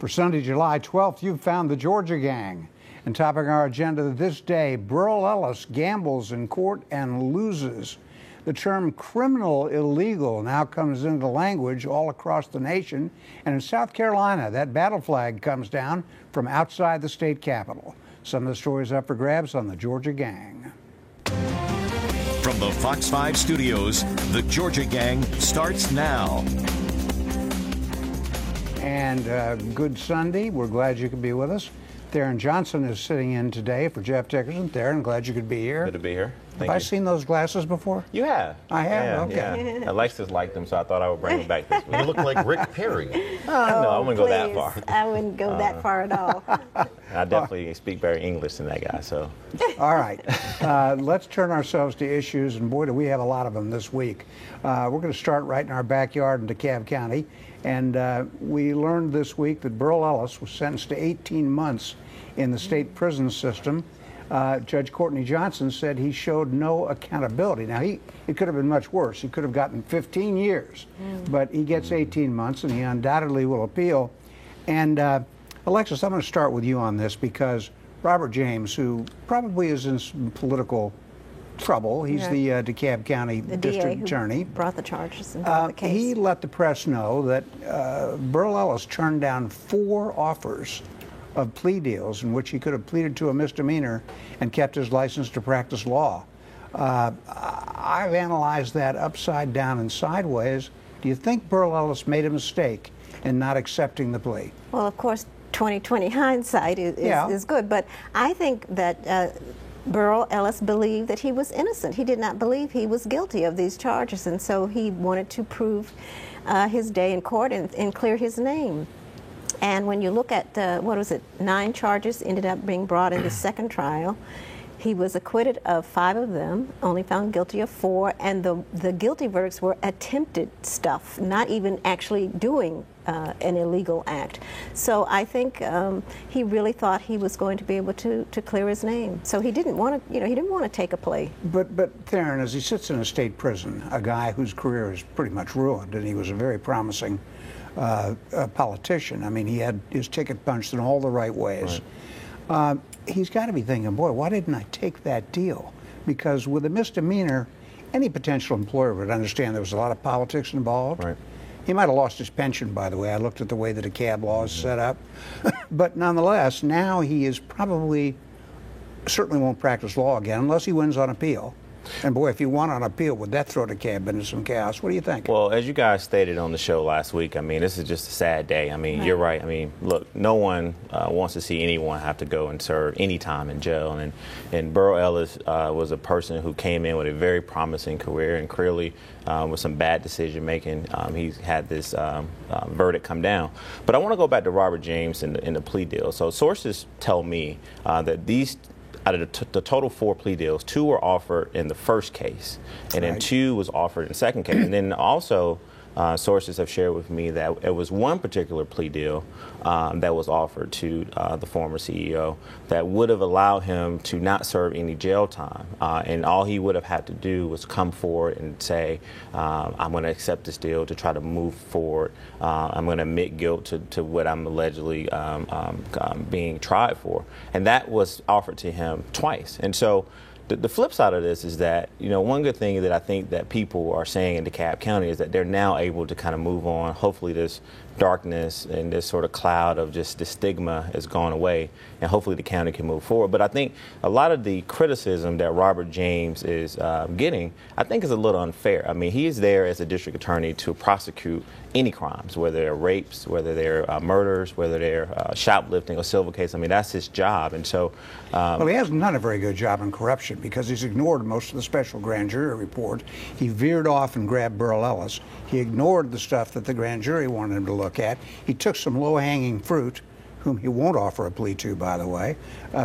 For Sunday, July 12th, you've found the Georgia Gang. And topping our agenda this day, Burl Ellis gambles in court and loses. The term criminal illegal now comes into language all across the nation. And in South Carolina, that battle flag comes down from outside the state capitol. Some of the stories up for grabs on the Georgia Gang. From the Fox 5 studios, the Georgia Gang starts now. And good Sunday. We're glad you could be with us. Theron Johnson is sitting in today for Jeff Dickerson. Theron, glad you could be here. Good to be here. Have I seen those glasses before? You have. I have? Yeah, okay. Yeah. Alexis liked them, so I thought I would bring them back this week. You look like Rick Perry. No, I wouldn't go that far. I wouldn't go that far at all. I definitely speak better English than that guy, so. All right. Let's turn ourselves to issues, and boy, do we have a lot of them this week. We're going to start right in our backyard in DeKalb County. And we learned this week that Burl Ellis was sentenced to 18 months in the state prison system. Judge Courtney Johnson said he showed no accountability. Now, it could have been much worse. He could have gotten 15 years, but he gets 18 months, and he undoubtedly will appeal. And Alexis, I'm going to start with you on this because Robert James, who probably is in some political trouble, he's the DeKalb County District Attorney. Brought the charges and brought the case. He let the press know that Burl Ellis turned down 4 offers of plea deals in which he could have pleaded to a misdemeanor and kept his license to practice law. I've analyzed that upside down and sideways. Do you think Burl Ellis made a mistake in not accepting the plea? Well, of course, 20/20 hindsight is good, but I think that Burl Ellis believed that he was innocent. He did not believe he was guilty of these charges, and so he wanted to prove his day in court and clear his name. And when you look at, 9 charges ended up being brought in the second trial. He was acquitted of 5 of them, only found guilty of 4, and the guilty verdicts were attempted stuff, not even actually doing an illegal act. So I think he really thought he was going to be able to clear his name. So he didn't want to, he didn't want to take a plea. But Theron, as he sits in a state prison, a guy whose career is pretty much ruined, and he was a very promising politician. I mean, he had his ticket punched in all the right ways. Right. He's got to be thinking, boy, why didn't I take that deal? Because with a misdemeanor, any potential employer would understand there was a lot of politics involved. Right. He might have lost his pension, by the way. I looked at the way that a cab law is set up. But nonetheless, now he is certainly won't practice law again unless he wins on appeal. And boy, if you won on appeal, would that throw the cab into some chaos? What do you think? Well, as you guys stated on the show last week, I mean, this is just a sad day. I mean, You're right. I mean, look, no one wants to see anyone have to go and serve any time in jail. And Burl Ellis was a person who came in with a very promising career, and clearly with some bad decision making, he's had this verdict come down. But I want to go back to Robert James in the plea deal. So sources tell me that out of the total 4 plea deals, 2 were offered in the first case, and then 2 was offered in the second case. And then also, sources have shared with me that it was one particular plea deal that was offered to the former CEO that would have allowed him to not serve any jail time. And all he would have had to do was come forward and say, I'm going to accept this deal to try to move forward. I'm going to admit guilt to what I'm allegedly being tried for. And that was offered to him twice. And so the flip side of this is that, one good thing that I think that people are saying in DeKalb County is that they're now able to kind of move on. Hopefully this darkness and this sort of cloud of just the stigma has gone away, and hopefully the county can move forward. But I think a lot of the criticism that Robert James is getting, I think is a little unfair. I mean, he is there as a district attorney to prosecute any crimes, whether they're rapes, whether they're murders, whether they're shoplifting or civil case. I mean, that's his job. And so well, he hasn't done a very good job in corruption because he's ignored most of the special grand jury report. He veered off and grabbed Burl Ellis. He ignored the stuff that the grand jury wanted him to look at. He took some low-hanging fruit, whom he won't offer a plea to, by the way.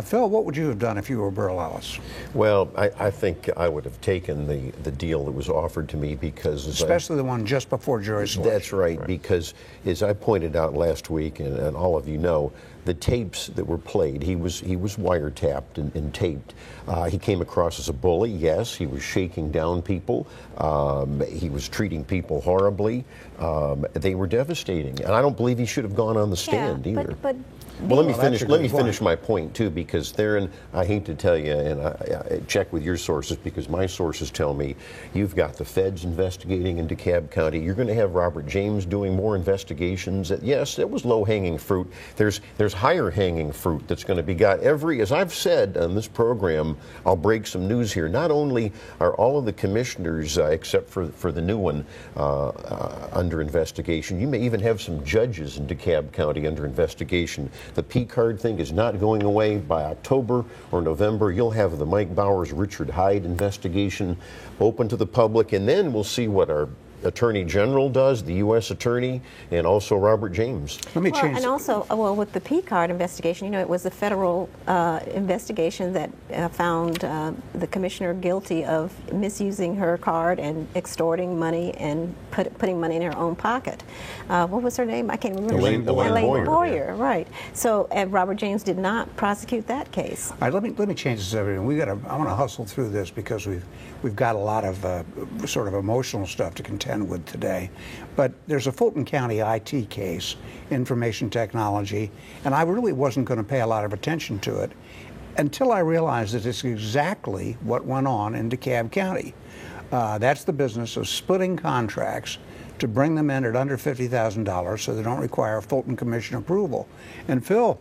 Phil, what would you have done if you were Burl Ellis? Well, I think I would have taken the deal that was offered to me because... Especially the one just before jury selection. That's right, because as I pointed out last week, and all of you know, the tapes that were played, he was wiretapped and taped. He came across as a bully, yes. He was shaking down people. He was treating people horribly. They were devastating. And I don't believe he should have gone on the stand either. Well, let me finish my point too, because Theron, I hate to tell you, and I check with your sources because my sources tell me you've got the feds investigating in DeKalb County. You're going to have Robert James doing more investigations. Yes, it was low-hanging fruit. There's higher-hanging fruit that's going to be got. As I've said on this program, I'll break some news here. Not only are all of the commissioners, except for the new one, under investigation, you may even have some judges in DeKalb County under investigation. The P-card thing is not going away. By October or November, you'll have the Mike Bowers, Richard Hyde investigation open to the public, and then we'll see what our Attorney General does, the U.S. Attorney, and also Robert James. Let me change. And also, with the P-card investigation, it was a federal investigation that found the commissioner guilty of misusing her card and extorting money and putting money in her own pocket. What was her name? I can't remember. Elaine Boyer, right. So, and Robert James did not prosecute that case. All right, let me change this everything. I want to hustle through this because we've got a lot of sort of emotional stuff to contend with today. But there's a Fulton County IT case, information technology, and I really wasn't going to pay a lot of attention to it until I realized that it's exactly what went on in DeKalb County. That's the business of splitting contracts to bring them in at under $50,000 so they don't require Fulton Commission approval. And Phil,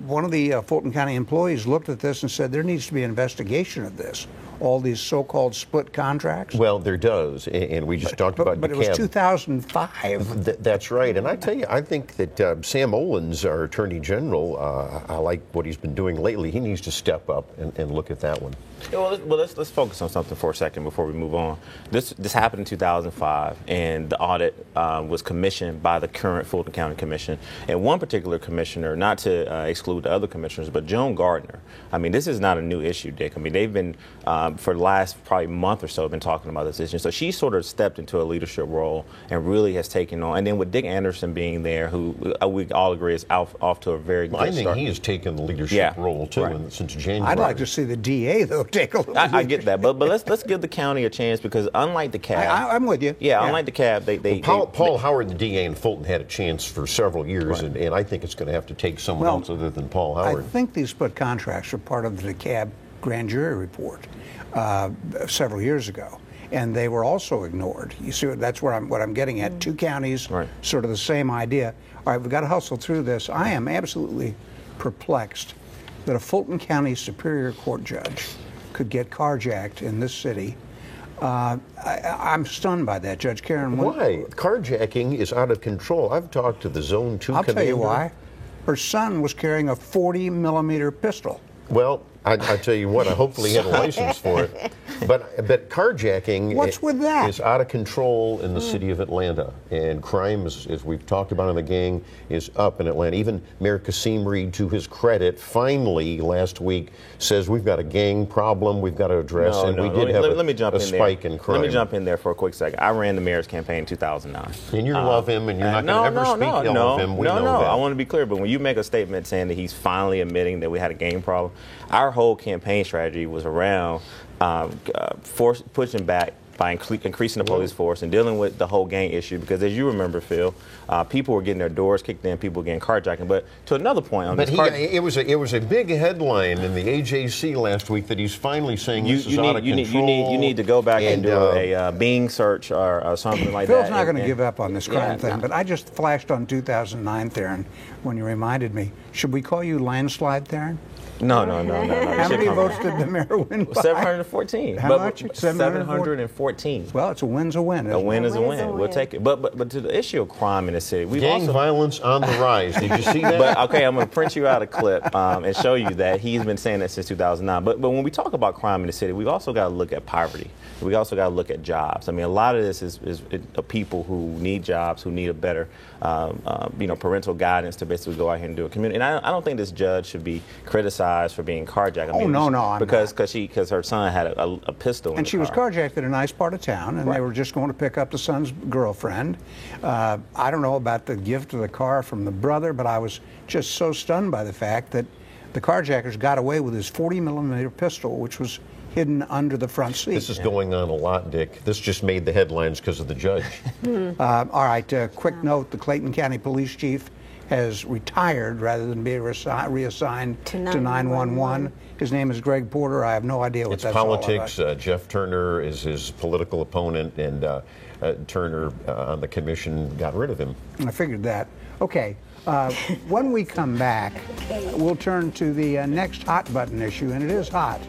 one of the Fulton County employees looked at this and said there needs to be an investigation of this, all these so-called split contracts. Well, there does, and we just talked about DeKalb. But it was 2005. That's right, and I tell you, I think that Sam Olens, our Attorney General, I like what he's been doing lately. He needs to step up and look at that one. Well, let's focus on something for a second before we move on. This happened in 2005, and the audit was commissioned by the current Fulton County Commission. And one particular commissioner, not to exclude the other commissioners, but Joan Gardner. I mean, this is not a new issue, Dick. I mean, they've been, for the last probably month or so, been talking about this issue. So she sort of stepped into a leadership role and really has taken on. And then with Dick Anderson being there, who we all agree is off to a very good start. I think he has taken the leadership role, too, since January. I'd like to see the DA, though, take a little I get that, but let's give the county a chance, because unlike DeKalb, I'm with you. Yeah, unlike DeKalb, Paul Howard, the DA in Fulton, had a chance for several years, and I think it's going to have to take someone else other than Paul Howard. I think these split contracts are part of the DeKalb grand jury report several years ago, and they were also ignored. You see, that's what I'm getting at. Two counties, sort of the same idea. All right, we've got to hustle through this. I am absolutely perplexed that a Fulton County Superior Court judge could get carjacked in this city. I'm stunned by that, Judge Karen. Why? Carjacking is out of control. I've talked to the Zone 2 commander. I'll tell you why. Her son was carrying a 40-millimeter pistol. Well, I tell you what, I hopefully had a license for it. But carjacking is out of control in the city of Atlanta. And crime, as we've talked about in the gang, is up in Atlanta. Even Mayor Kasim Reed, to his credit, finally last week says we've got a gang problem we've got to address. We did have a spike in crime. Let me jump in there for a quick second. I ran the mayor's campaign in 2009. And you love him, and you're not going to ever speak ill of him. We know that. I want to be clear, but when you make a statement saying that he's finally admitting that we had a gang problem, our whole campaign strategy was around pushing back by increasing the police force and dealing with the whole gang issue, because as you remember, Phil, people were getting their doors kicked in, people were getting carjacking. But to another point on it was a big headline in the AJC last week that he's finally saying this is out of control. You need to go back and do a Bing search or something like that. Phil's not going to give up on this crime thing, but I just flashed on 2009, Theron, when you reminded me. Should we call you Landslide, Theron? No. How many votes did the mayor win by? 714. How much? 714. 14. Well, it's a win's a win. A win is a win is a win. We'll win. take it. But to the issue of crime in the city, we've Gang also violence on the rise. Did you see that? But okay, I'm going to print you out a clip and show you that he's been saying that since 2009. But when we talk about crime in the city, we've also got to look at poverty. We also got to look at jobs. I mean, a lot of this is people who need jobs, who need a better, parental guidance to basically go out here and do a community. And I don't think this judge should be criticized for being carjacked. I mean, I'm because her son had a pistol. And she was carjacked in a nice part of town, and they were just going to pick up the son's girlfriend. I don't know about the gift of the car from the brother, but I was just so stunned by the fact that the carjackers got away with his 40-millimeter pistol, which was hidden under the front seat. This is going on a lot, Dick. This just made the headlines because of the judge. All right, quick note, the Clayton County Police Chief has retired rather than being reassigned to 911. His name is Greg Porter. I have no idea what that's all about. It's politics. Jeff Turner is his political opponent, and Turner on the commission got rid of him. I figured that. Okay. When we come back, we'll turn to the next hot button issue, and it is hot.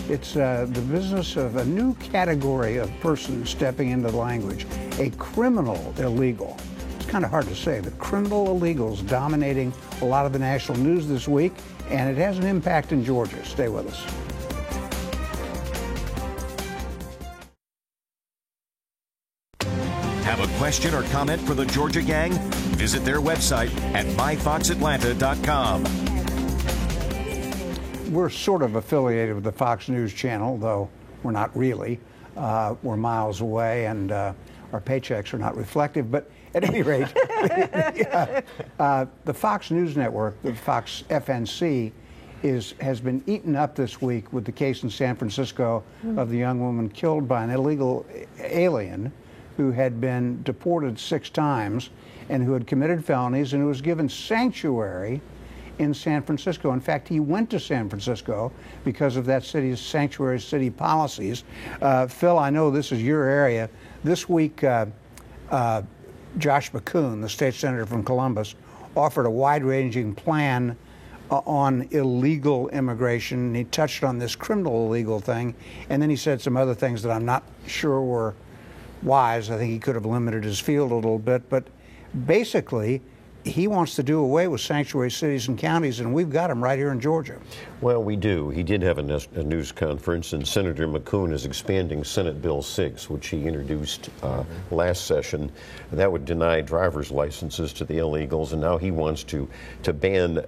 It's the business of a new category of person stepping into the language, a criminal illegal. It's kind of hard to say, but criminal illegals dominating a lot of the national news this week, and it has an impact in Georgia. Stay with us. Have a question or comment for the Georgia Gang? Visit their website at myfoxatlanta.com. We're sort of affiliated with the Fox News channel, though we're not really. We're miles away, and our paychecks are not reflective. But at any rate, the Fox News Network, the Fox FNC, has been eaten up this week with the case in San Francisco of the young woman killed by an illegal alien who had been deported 6 times and who had committed felonies and who was given sanctuary in San Francisco. In fact, he went to San Francisco because of that city's sanctuary city policies. Phil, I know this is your area. This week, Josh McCoon, the state senator from Columbus, offered a wide-ranging plan on illegal immigration. He touched on this criminal illegal thing, and then he said some other things that I'm not sure were wise. I think he could have limited his field a little bit, but basically, he wants to do away with sanctuary cities and counties, and we've got them right here in Georgia. Well, we do. He did have a news conference, and Senator McCoon is expanding Senate Bill 6, which he introduced last session. That would deny driver's licenses to the illegals, and now he wants to ban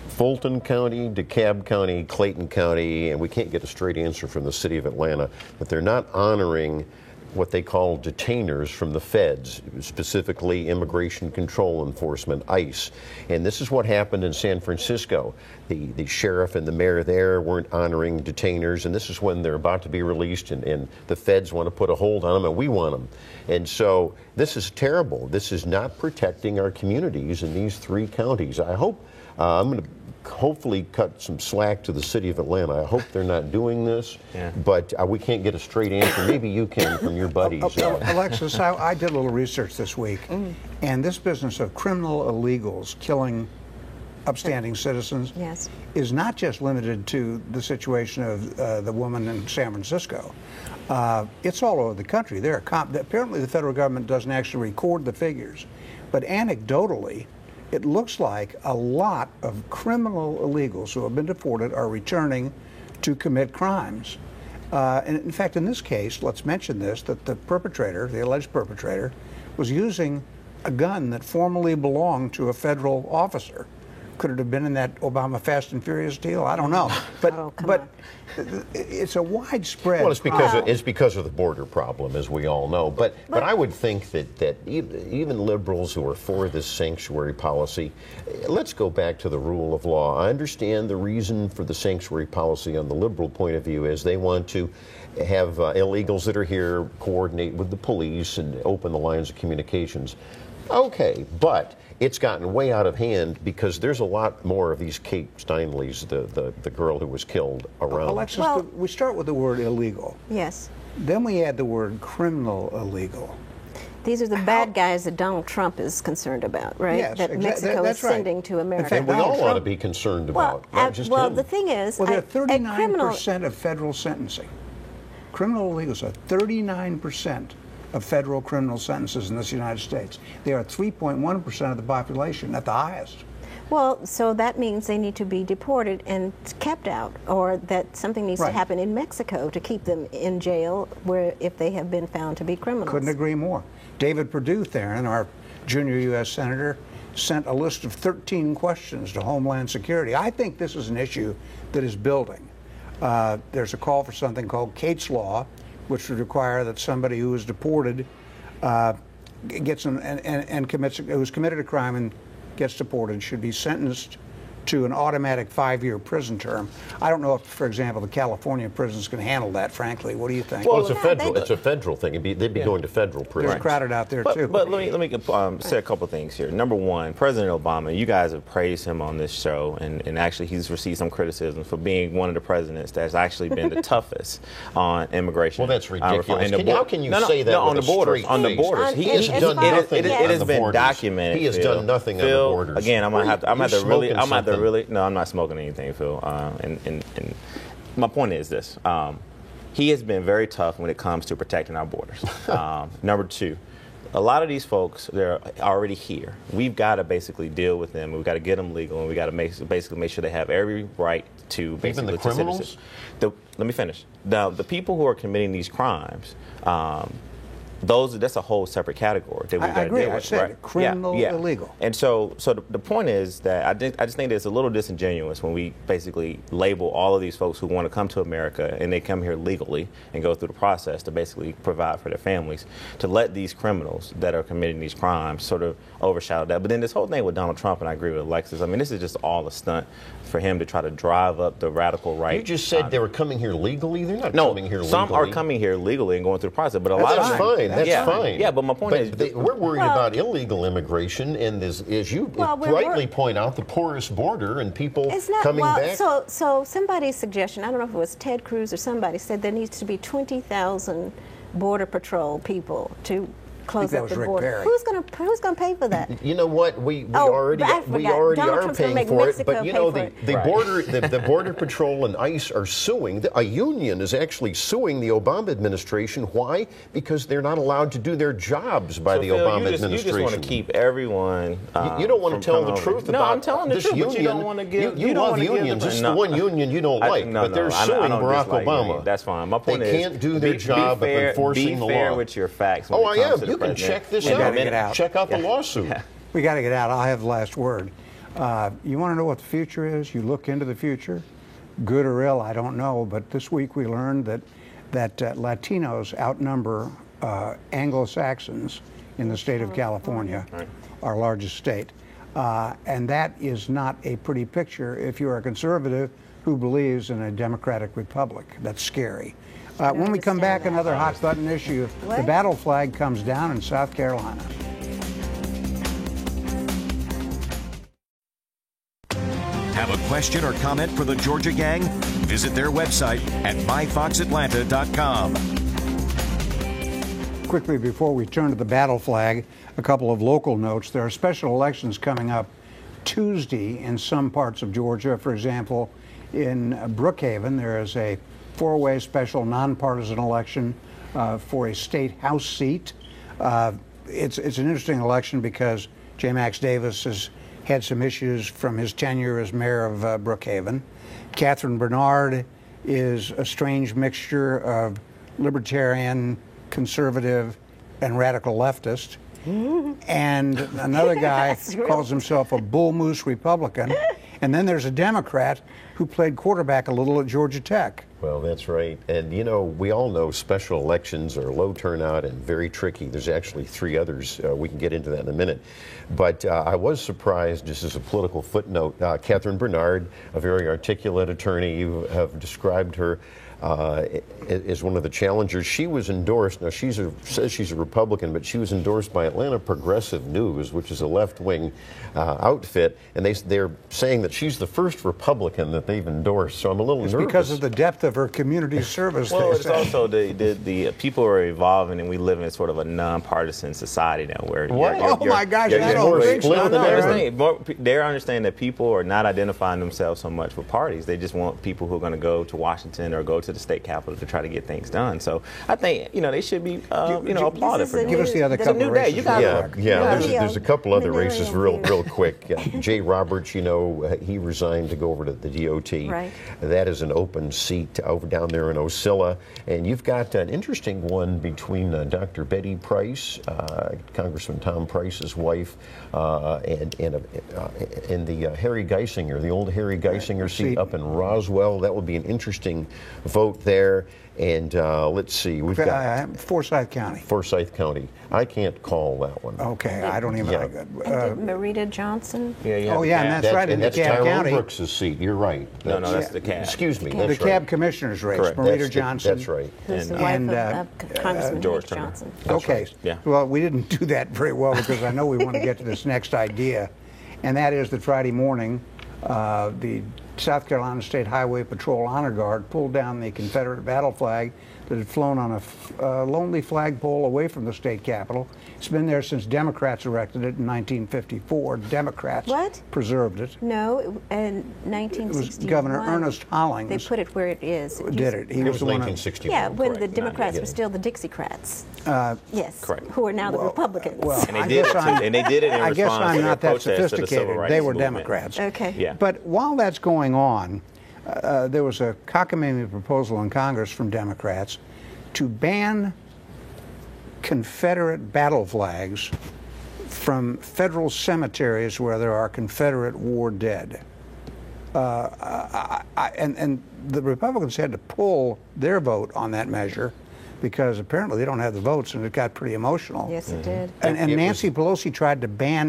Fulton County, DeKalb County, Clayton County, and we can't get a straight answer from the city of Atlanta, but they're not honoring what they call detainers from the feds, specifically Immigration Control Enforcement, ICE. And this is what happened in San Francisco. The sheriff and the mayor there weren't honoring detainers, and this is when they're about to be released, and the feds want to put a hold on them, and we want them. And so this is terrible. This is not protecting our communities in these 3 counties. I hope, I'm going to hopefully cut some slack to the city of Atlanta. I hope they're not doing this, but we can't get a straight answer. Maybe you can from your buddies. Alexis, I did a little research this week, and this business of criminal illegals killing upstanding citizens is not just limited to the situation of the woman in San Francisco. It's all over the country. Apparently the federal government doesn't actually record the figures, but anecdotally, it looks like a lot of criminal illegals who have been deported are returning to commit crimes. And in fact, in this case, let's mention this, that the perpetrator, the alleged perpetrator, was using a gun that formerly belonged to a federal officer. Could it have been in that Obama Fast and Furious deal? I don't know. But it's a widespread. Well, it's because of the border problem, as we all know. But I would think that even liberals who are for this sanctuary policy, let's go back to the rule of law. I understand the reason for the sanctuary policy on the liberal point of view is they want to have illegals that are here coordinate with the police and open the lines of communications. Okay, but it's gotten way out of hand because there's a lot more of these Kate Steinleys, the girl who was killed, around. Alexis, we start with the word illegal. Yes. Then we add the word criminal illegal. These are the bad guys that Donald Trump is concerned about, right? Yes, that Mexico is sending to America. And we all ought to be concerned about, not just him. The thing is, well, they're 39% of federal sentencing. Criminal illegals are 39% of federal criminal sentences in this United States. They are 3.1% of the population, at the highest. Well, so that means they need to be deported and kept out, or that something needs to happen in Mexico to keep them in jail where if they have been found to be criminals. Couldn't agree more. David Perdue, Theron, our junior U.S. Senator, sent a list of 13 questions to Homeland Security. I think this is an issue that is building. There's a call for something called Cates Law, which would require that somebody who is deported gets who's committed a crime and gets deported should be sentenced to an automatic 5-year prison term. I don't know if, for example, the California prisons can handle that, frankly. What do you think? Well, it's a federal thing. They'd be going to federal prison. They're crowded out there, too. But let me say a couple things here. Number one, President Obama, you guys have praised him on this show, and actually he's received some criticism for being one of the presidents that's actually been the toughest on immigration. Well, that's ridiculous. How can you say that on the borders? On the borders. He has done nothing on the borders. It has been documented. He has done nothing on the borders. Again, I'm gonna have to really. No, I'm not smoking anything, Phil. And my point is this: he has been very tough when it comes to protecting our borders. Number two, a lot of these folks, they're already here. We've got to basically deal with them. We've got to get them legal, and we've got to basically make sure they have every right to basically. Even the criminals? Let me finish. Now, the people who are committing these crimes. That's a whole separate category that we've got to deal with. I said criminal, illegal. And so the point is that I just think that it's a little disingenuous when we basically label all of these folks who want to come to America and they come here legally and go through the process to basically provide for their families, to let these criminals that are committing these crimes sort of overshadow that. But then this whole thing with Donald Trump, and I agree with Alexis, I mean, this is just all a stunt for him to try to drive up the radical right. You just said they were coming here legally? They're not coming here legally. Some are coming here legally and going through the process, but a lot of them. That's fine. That's fine. Yeah, but my point is, we're worried about illegal immigration, and as you rightly point out, the porous border and people coming back. So somebody's suggestion, I don't know if it was Ted Cruz or somebody, said there needs to be 20,000 Border Patrol people to close up the border. Who's going to pay for that? You know what? We already are paying for it. But you know the Border Patrol and ICE are suing. A union is actually suing the Obama administration. Why? Because they're not allowed to do their jobs by the Obama administration. You just want to keep everyone. You don't want to tell the truth about. No, I'm telling the truth. Union. But you don't want to give. You love unions. It's the one union you don't like. But they're suing Barack Obama. That's fine. My point is they can't do their job of enforcing the law. Be fair with your facts. Oh, I am. You can check this out. Check out the lawsuit. Yeah. We got to get out. I'll have the last word. You want to know what the future is? You look into the future, good or ill, I don't know. But this week we learned that Latinos outnumber Anglo-Saxons in the state of California, our largest state. And that is not a pretty picture if you're a conservative who believes in a democratic republic. That's scary. When we come back, another hot button issue. The battle flag comes down in South Carolina. Have a question or comment for the Georgia Gang? Visit their website at myfoxatlanta.com. Quickly, before we turn to the battle flag, a couple of local notes. There are special elections coming up Tuesday in some parts of Georgia. For example, in Brookhaven, there is a four-way special nonpartisan election for a state house seat. It's an interesting election because J. Max Davis has had some issues from his tenure as mayor of Brookhaven. Catherine Bernard is a strange mixture of libertarian, conservative, and radical leftist. And another guy calls himself a bull moose Republican. And then there's a Democrat who played quarterback a little at Georgia Tech. Well, that's right. And, you know, we all know special elections are low turnout and very tricky. There's actually three others. We can get into that in a minute. But I was surprised, just as a political footnote, Catherine Bernard, a very articulate attorney, you have described her is one of the challengers. She was endorsed. Now, says she's a Republican, but she was endorsed by Atlanta Progressive News, which is a left-wing outfit, and they're saying that she's the first Republican that they've endorsed. So I'm a little nervous. Because of the depth of her community service. Well, it's also the people are evolving, and we live in sort of a nonpartisan society now, where my gosh, I don't think so. They're understanding that people are not identifying themselves so much with parties. They just want people who are going to go to Washington or go to to the state capitol to try to get things done. So I think, they should be, applauded for Give us the other It's a couple new of day. races. You got There's a couple other Minerio races field. real quick. Jay Roberts, he resigned to go over to the DOT. Right. That is an open seat over down there in Ocilla. And you've got an interesting one between Dr. Betty Price, Congressman Tom Price's wife, and the Harry Geisinger, the old Harry Geisinger seat up in Roswell. That would be an interesting vote there. And let's see, we've got Forsyth County. Forsyth County. I can't call that one. Okay, I don't even. Yeah. Marita Johnson. Oh yeah, and that's right in that's DeKalb Tyrone County. Brooks' seat. You're right. No, that's the cab. Excuse me. The That's cab right. commissioner's race, Correct. Marita Johnson. That's right. Who's the And, wife and, of Congressman George Hank Turner. Johnson. Okay. Yeah. Well, we didn't do that very well because I know we want to get to this next idea, and that is that Friday morning, the South Carolina State Highway Patrol Honor Guard pulled down the Confederate battle flag that had flown on a lonely flagpole away from the state capitol. It's been there since Democrats erected it in 1954. Democrats preserved it. No, in It 1961. was Governor Ernest Hollings. They put it where it is. Did it? He It was the one. 1961. Yeah, when the Correct. Democrats Yeah. were still the Dixiecrats. Yes. Correct. Who are now the Republicans. Well, And they I did guess it. I'm- And they did it in I guess response I'm to their not that protest to the civil sophisticated. rights They were movement. Democrats. Okay. Yeah. But while that's going on, there was a cockamamie proposal in Congress from Democrats to ban Confederate battle flags from federal cemeteries where there are Confederate war dead. And the Republicans had to pull their vote on that measure because apparently they don't have the votes, and it got pretty emotional. Yes, it did. And It was- Nancy Pelosi tried to ban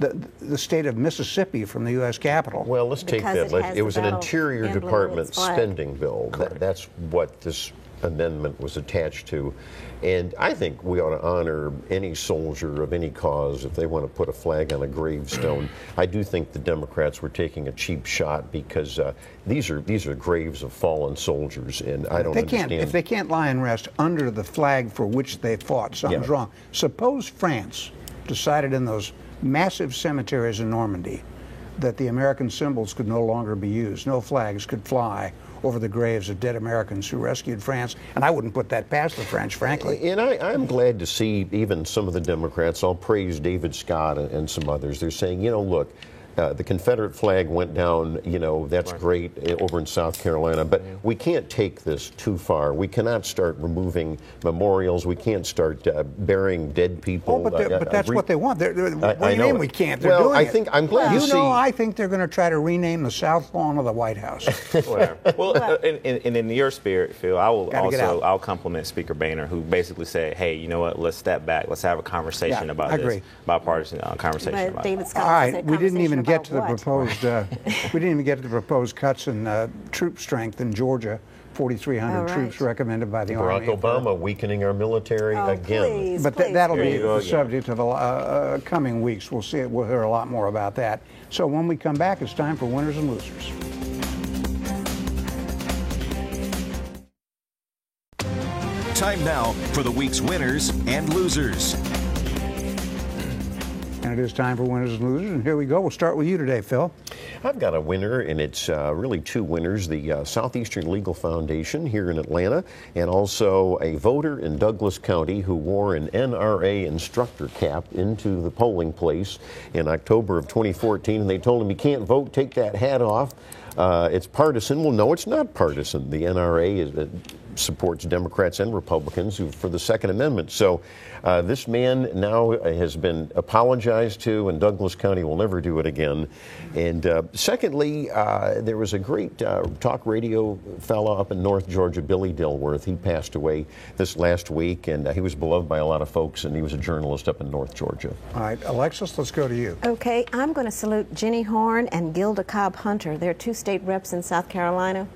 the state of Mississippi from the U.S. Capitol. Well, let's take Because that. it has It was the an battle Interior emblem on Department its flag. spending bill. That's what this amendment was attached to. And I think we ought to honor any soldier of any cause if they want to put a flag on a gravestone. I do think the Democrats were taking a cheap shot because these are graves of fallen soldiers, and I don't understand. If they can't lie and rest under the flag for which they fought, something's wrong. Suppose France decided in those massive cemeteries in Normandy that the American symbols could no longer be used. No flags could fly over the graves of dead Americans who rescued France, and I wouldn't put that past the French, frankly. And I'm glad to see even some of the Democrats, I'll praise David Scott and some others, they're saying, look, the Confederate flag went down, that's great over in South Carolina, but we can't take this too far. We cannot start removing memorials. We can't start burying dead people. But that's what they want. What do you know mean it. we can't? They're Well, doing I think I'm glad to see. I think they're going to try to rename the South Lawn of the White House. Whatever. Well, and in your spirit, Phil, I'll compliment Speaker Boehner, who basically said, "Hey, you know what? Let's step back. Let's have a conversation about I this, agree. bipartisan conversation But about David it." Scott All right, said we didn't even conversation get to the about what? proposed. We didn't even get to the proposed cuts in troop strength in Georgia. 4,300 Oh, right. troops recommended by the Barack Army. Obama weakening our military again. Please, But please. that'll There be you go the again. subject of the coming weeks. We'll see. We'll hear a lot more about that. So when we come back, it's time for winners and losers. Time now for the week's winners and losers. And it is time for winners and losers. And here we go. We'll start with you today, Phil. I've got a winner, and it's really two winners, the Southeastern Legal Foundation here in Atlanta, and also a voter in Douglas County who wore an NRA instructor cap into the polling place in October of 2014, and they told him, you can't vote, take that hat off. It's partisan. Well, no, it's not partisan. The NRA supports Democrats and Republicans for the Second Amendment. So this man now has been apologized to, and Douglas County will never do it again. And secondly, there was a great talk radio fellow up in North Georgia, Billy Dilworth. He passed away this last week, and he was beloved by a lot of folks, and he was a journalist up in North Georgia. All right, Alexis, let's go to you. Okay, I'm going to salute Jenny Horn and Gilda Cobb Hunter. They're two state reps in South Carolina.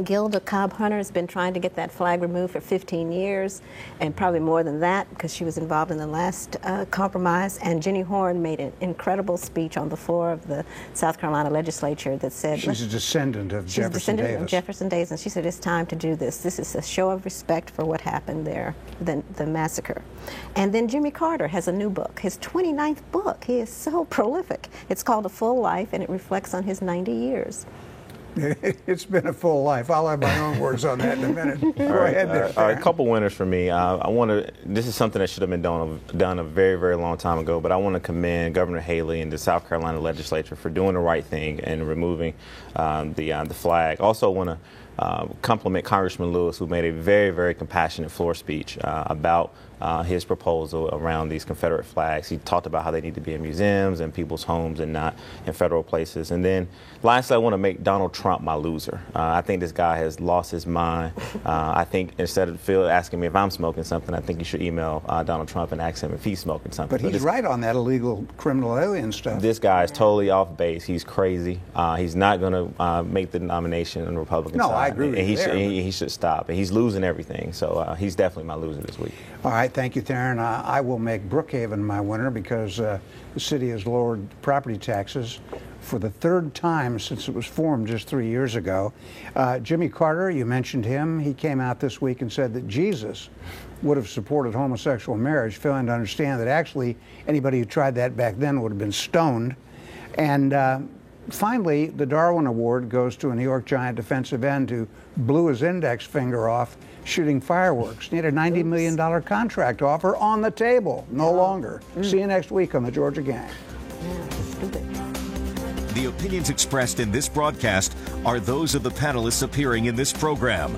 Gilda Cobb Hunter has been trying to get that flag removed for 15 years, and probably more than that because she was involved in the last compromise. And Jenny Horn made an incredible speech on the floor of the South Carolina legislature that said, She's a descendant of Jefferson Davis. Of Jefferson Davis, and she said it's time to do this. This is a show of respect for what happened there, the massacre. And then Jimmy Carter has a new book, his 29th book. He is so prolific. It's called A Full Life, and it reflects on his 90 years. It's been a full life. I'll have my own words on that in a minute. Go ahead there. All right, a couple winners for me. This is something that should have been done a very, very long time ago, but I want to commend Governor Haley and the South Carolina legislature for doing the right thing and removing the flag. Also want to compliment Congressman Lewis, who made a very, very compassionate floor speech about his proposal around these Confederate flags. He talked about how they need to be in museums and people's homes and not in federal places. And then lastly, I want to make Donald Trump my loser. I think this guy has lost his mind. I think instead of Phil asking me if I'm smoking something, I think you should email Donald Trump and ask him if he's smoking something. But he's right on that illegal criminal alien stuff. This guy is totally off base. He's crazy. He's not going to make the nomination on the Republican side. No, I agree with you there. He should stop. And he's losing everything. So he's definitely my loser this week. All right, thank you, Theron. I will make Brookhaven my winner because the city has lowered property taxes for the third time since it was formed just 3 years ago. Jimmy Carter, you mentioned him. He came out this week and said that Jesus would have supported homosexual marriage, failing to understand that actually anybody who tried that back then would have been stoned. And finally, the Darwin Award goes to a New York Giant defensive end who blew his index finger off shooting fireworks. He had a $90 million contract offer on the table, no longer. See you next week on the Georgia Gang. Yeah, stupid. The opinions expressed in this broadcast are those of the panelists appearing in this program.